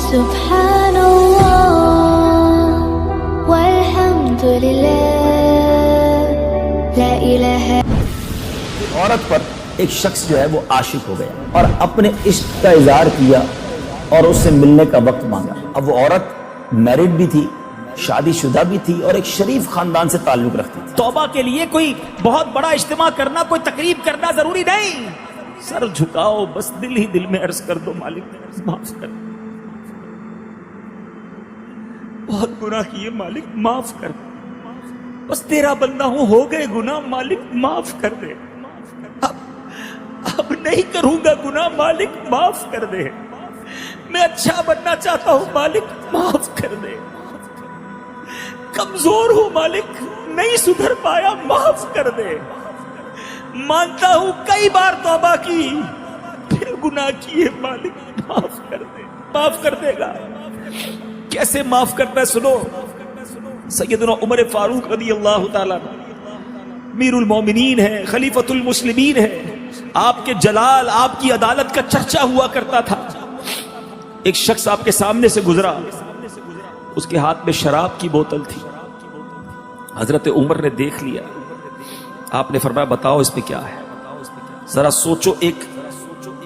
Subhanallah walhamdulillah la ilaha. عورت پر ایک شخص جو ہے وہ عاشق ہو گیا اور اپنے عشق کا اظہار کیا اور اس سے ملنے کا وقت مانگا. اب وہ عورت میرڈ بھی تھی, شادی شدہ بھی تھی اور ایک شریف خاندان سے تعلق رکھتی تھی. توبہ کے لیے کوئی بہت بڑا اجتماع کرنا, کوئی تقریب کرنا ضروری نہیں. سر جھکاؤ, بس دل ہی دل میں عرض کر دو, مالک معاف کر, بہت گناہ کیے مالک معاف کر, بس تیرا بندہ ہوں, ہو گئے گناہ مالک معاف کر دے, اب نہیں کروں گا گناہ مالک معاف کر دے, میں اچھا بننا چاہتا ہوں مالک معاف کر دے, کمزور ہوں مالک نہیں سدھر پایا معاف کر دے, مانتا ہوں کئی بار توبہ کی پھر گناہ کیے مالک معاف کر دے. معاف کر دے گا. کیسے معاف کرتا ہے سنو. سیدنا عمر فاروق رضی اللہ تعالیٰ امیر المومنین ہے, خلیفۃ المسلمین ہے, آپ کے جلال, آپ کی عدالت کا چرچا ہوا کرتا تھا. ایک شخص آپ کے سامنے سے گزرا, اس کے ہاتھ میں شراب کی بوتل تھی. حضرت عمر نے دیکھ لیا, آپ نے فرمایا بتاؤ اس میں کیا ہے. ذرا سوچو, ایک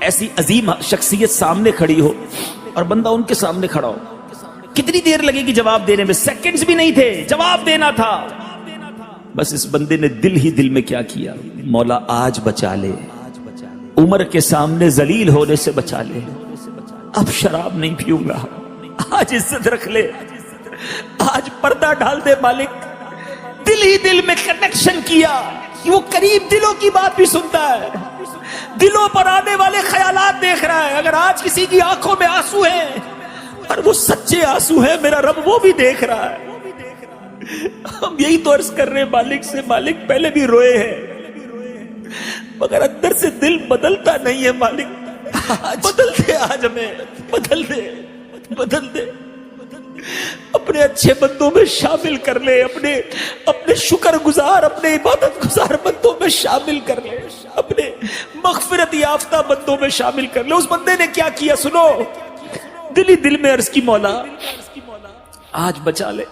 ایسی عظیم شخصیت سامنے کھڑی ہو اور بندہ ان کے سامنے کھڑا ہو, کتنی دیر لگے گی جواب دینے میں؟ سیکنڈز بھی نہیں تھے, جواب دینا تھا. بس اس بندے نے دل ہی دل میں کیا کیا, مولا آج بچا لے, عمر کے سامنے ذلیل ہونے سے بچا لے, اب شراب نہیں پیوں گا, آج عزت رکھ لے, آج پردہ ڈال دے مالک. دل ہی دل میں کنیکشن کیا. وہ قریب دلوں کی بات بھی سنتا ہے, دلوں پر آنے والے خیالات دیکھ رہا ہے. اگر آج کسی کی آنکھوں میں آنسو ہیں اور وہ سچے آنسو ہیں, میرا رب وہ بھی دیکھ رہا ہے. ہم یہی تو عرض کر رہے ہیں مالک سے, مالک پہلے بھی روئے ہیں مگر اندر سے دل بدلتا نہیں ہے مالک. بدل دے آج ہمیں, بدل دے, بدل دے. اپنے اچھے بندوں میں شامل کر لے, اپنے شکر گزار, اپنے عبادت گزار بندوں میں شامل کر لے, اپنے مغفرت یافتہ بندوں میں شامل کر لے. اس بندے نے کیا کیا سنو, دل ہی دل میں عرض کی مولا آج بچا لے,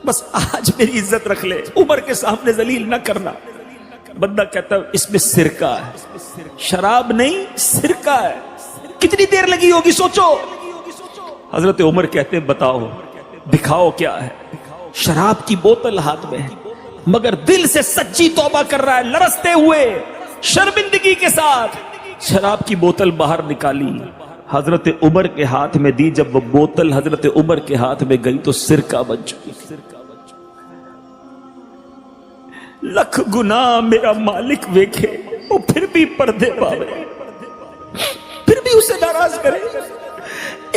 بس آج میری عزت رکھ لے, عمر کے سامنے ذلیل نہ کرنا. بندہ کہتا ہے اس میں سرکہ ہے, شراب نہیں سرکہ ہے. کتنی دیر لگی ہوگی سوچو. حضرت عمر کہتے ہیں بتاؤ دکھاؤ کیا ہے. شراب کی بوتل ہاتھ میں ہے مگر دل سے سچی توبہ کر رہا ہے, لرزتے ہوئے شرمندگی کے ساتھ. شراب کی بوتل باہر نکالی, حضرت عمر کے ہاتھ میں دی. جب وہ بوتل حضرت عمر کے ہاتھ میں گئی تو سرکہ بن چکی. لکھ گناہ میرا مالک ویکھے, وہ پھر بھی پردے پاوے, پھر بھی اسے ناراض کرے.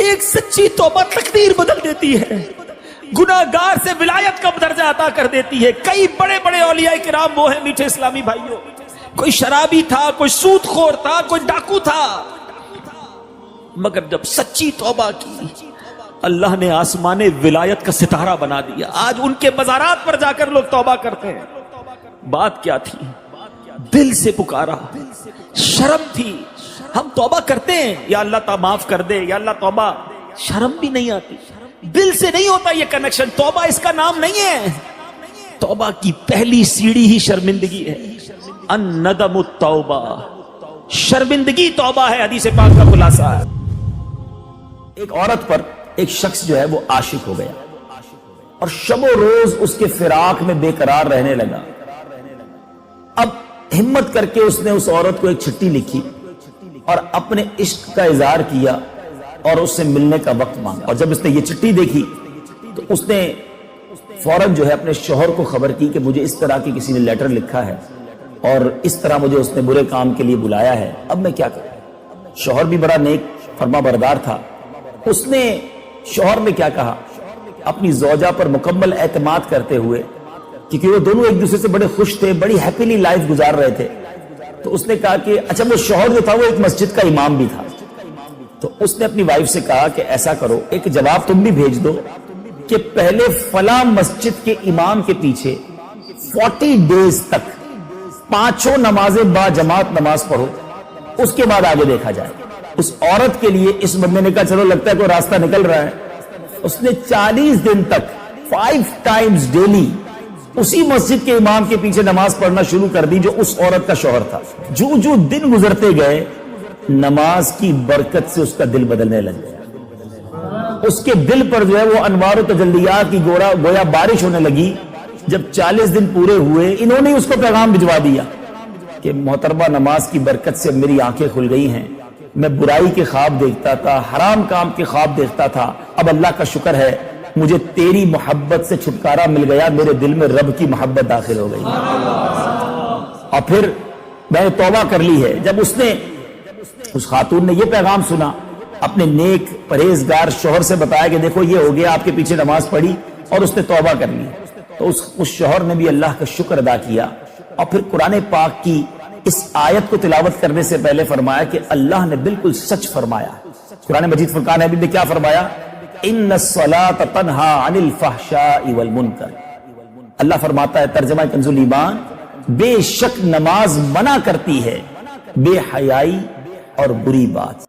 ایک سچی توبہ تقدیر بدل دیتی ہے, گناہگار سے ولایت کا درجہ عطا کر دیتی ہے. کئی بڑے بڑے اولیاء کرام وہ ہیں میٹھے اسلامی بھائیوں, کوئی شرابی تھا, کوئی سود خور تھا, کوئی ڈاکو تھا, مگر جب سچی توبہ کی اللہ نے آسمان ولایت کا ستارہ بنا دیا. آج ان کے مزارات پر جا کر لوگ توبہ کرتے ہیں. بات کیا تھی؟ دل سے پکارا, شرم تھی. ہم توبہ کرتے ہیں یا اللہ تعالیٰ معاف کر دے, یا اللہ توبہ, شرم بھی نہیں آتی, دل سے نہیں ہوتا یہ کنیکشن. توبہ اس کا نام نہیں ہے. توبہ کی پہلی سیڑھی ہی شرمندگی ہے. الندم التوبہ, شرمندگی توبہ ہے. حدیث پاک کا خلاصہ ہے. ایک عورت پر ایک شخص جو ہے وہ عاشق ہو گیا اور شب و روز اس کے فراق میں بے قرار رہنے لگا. اب ہمت کر کے اس نے اس عورت کو ایک چٹھی لکھی اور اپنے عشق کا اظہار کیا اور اس سے ملنے کا وقت مانگا. اور جب اس نے یہ چٹھی دیکھی تو اس نے فوراً جو ہے اپنے شوہر کو خبر کی کہ مجھے اس طرح کی کسی نے لیٹر لکھا ہے اور اس طرح مجھے اس نے برے کام کے لیے بلایا ہے, اب میں کیا کروں. شوہر بھی بڑا نیک فرما بردار تھا. اس نے شوہر میں کیا کہا, اپنی زوجہ پر مکمل اعتماد کرتے ہوئے, کیونکہ وہ دونوں ایک دوسرے سے بڑے خوش تھے, بڑی ہیپیلی لائف گزار رہے تھے, تو اس نے کہا کہ اچھا وہ شوہر جو تھا وہ ایک مسجد کا امام بھی تھا, تو اس نے اپنی وائف سے کہا کہ ایسا کرو, ایک جواب تم بھی بھیج دو کہ پہلے فلاں مسجد کے امام کے پیچھے 40 ڈیز تک 5 نمازیں با جماعت نماز پڑھو, اس کے بعد آگے دیکھا جائے. اس عورت کے لیے اس بندے نے کہا چلو لگتا ہے کوئی راستہ نکل رہا ہے. اس نے 40 دن تک 5 times ڈیلی اسی مسجد کے امام کے پیچھے نماز پڑھنا شروع کر دی جو اس عورت کا شوہر تھا. جو دن گزرتے گئے نماز کی برکت سے اس کا دل بدلنے لگ گیا. اس کے دل پر جو ہے وہ انوار و تجلیات کی گویا بارش ہونے لگی. جب 40 دن پورے ہوئے انہوں نے اس کو پیغام بھجوا دیا کہ محترمہ نماز کی برکت سے میری آنکھیں کھل گئی ہیں. میں برائی کے خواب دیکھتا تھا, حرام کام کے خواب دیکھتا تھا, اب اللہ کا شکر ہے مجھے تیری محبت سے چھٹکارا مل گیا, میرے دل میں رب کی محبت داخل ہو گئی. اور پھر میں نے توبہ کر لی ہے. جب اس خاتون نے یہ پیغام سنا, اپنے نیک پرہیزگار شوہر سے بتایا کہ دیکھو یہ ہو گیا, آپ کے پیچھے نماز پڑھی اور اس نے توبہ کر لی, تو اس شوہر نے بھی اللہ کا شکر ادا کیا. اور پھر قرآن پاک کی اس آیت کو تلاوت کرنے سے پہلے فرمایا کہ اللہ نے بالکل سچ فرمایا. قرآن مجید فرقان حمید میں کیا فرمایا؟ ان الصلاۃ تنہا عن الفحشاء والمنکر. اللہ فرماتا ہے ترجمہ کنز الایمان, بے شک نماز منع کرتی ہے بے حیائی اور بری بات.